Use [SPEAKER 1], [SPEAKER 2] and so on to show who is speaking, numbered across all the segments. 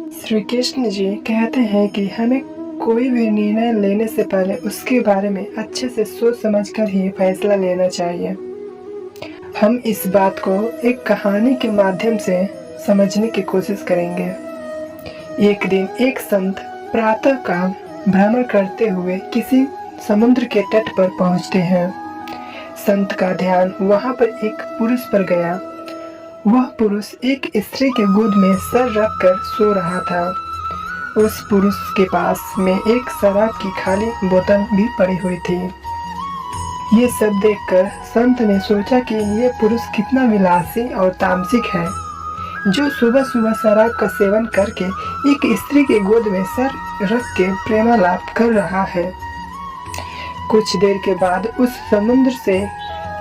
[SPEAKER 1] श्री कृष्ण जी कहते हैं कि हमें कोई भी निर्णय लेने से पहले उसके बारे में अच्छे से सोच समझकर ही फैसला लेना चाहिए। हम इस बात को एक कहानी के माध्यम से समझने की कोशिश करेंगे। एक दिन एक संत प्रातःकाल भ्रमण करते हुए किसी समुद्र के तट पर पहुंचते हैं। संत का ध्यान वहां पर एक पुरुष पर गया। वह पुरुष एक स्त्री के गोद में सर रखकर सो रहा था। उस पुरुष के पास में एक शराब की खाली बोतल भी पड़ी हुई थी। ये सब देखकर संत ने सोचा कि ये पुरुष कितना विलासी और तामसिक है, जो सुबह सुबह शराब का सेवन करके एक स्त्री के गोद में सर रख के प्रेमालाप कर रहा है। कुछ देर के बाद उस समुद्र से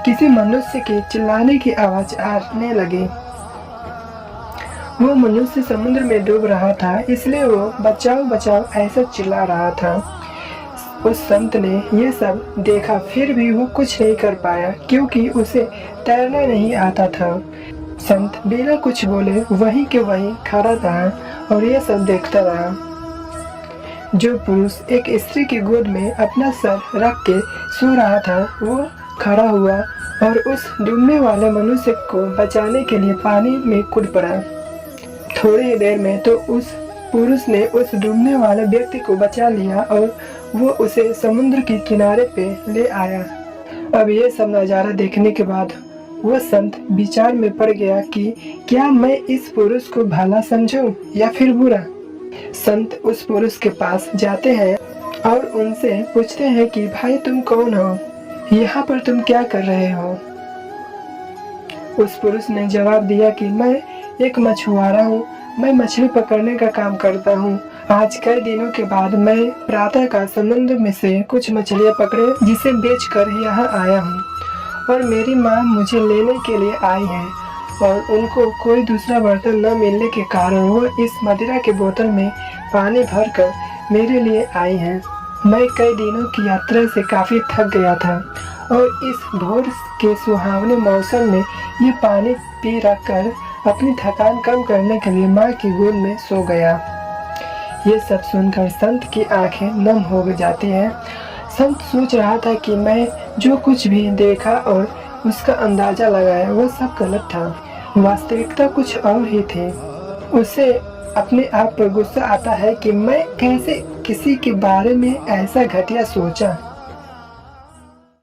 [SPEAKER 1] किसी मनुष्य के चिल्लाने की आवाज आने लगी। वो मनुष्य समुद्र में डूब रहा था, इसलिए वो बचाओ बचाओ ऐसा चिल्ला रहा था। उस संत ने ये सब देखा, फिर भी वो कुछ नहीं कर पाया क्योंकि उसे तैरना नहीं आता था। संत बिना कुछ बोले वहीं के वहीं खड़ा रहा और ये सब देखता रहा। जो पुरुष एक स्त्री की गोद में अपना सर रख के सो रहा था, वो खड़ा हुआ और उस डूबने वाले मनुष्य को बचाने के लिए पानी में कूद पड़ा। थोड़ी ही देर में तो उस पुरुष ने उस डूबने वाले व्यक्ति को बचा लिया और वो उसे समुद्र के किनारे पे ले आया। अब ये सब नज़ारा देखने के बाद वह संत विचार में पड़ गया कि क्या मैं इस पुरुष को भला समझूं या फिर बुरा। संत उस पुरुष के पास जाते हैं और उनसे पूछते हैं कि भाई तुम कौन हो, यहाँ पर तुम क्या कर रहे हो। उस पुरुष ने जवाब दिया कि मैं एक मछुआरा हूँ, मैं मछली पकड़ने का काम करता हूँ। आज कई दिनों के बाद मैं प्रातः का समुद्र में से कुछ मछलियाँ पकड़े जिसे बेचकर यहाँ आया हूँ और मेरी माँ मुझे लेने के लिए आई है और उनको कोई दूसरा बर्तन न मिलने के कारण वो इस मदिरा के बोतल में पानी भरकर मेरे लिए आई हैं। मैं कई दिनों की यात्रा से काफ़ी थक गया था और इस भोर के सुहावने मौसम में ये पानी पी रखकर अपनी थकान कम करने के लिए माँ की गोद में सो गया। ये सब सुनकर संत की आंखें नम हो जाती हैं। संत सोच रहा था कि मैं जो कुछ भी देखा और उसका अंदाजा लगाया वो सब गलत था, वास्तविकता कुछ और ही थी। उसे अपने आप पर गुस्सा आता है कि मैं कैसे किसी के बारे में ऐसा घटिया सोचा।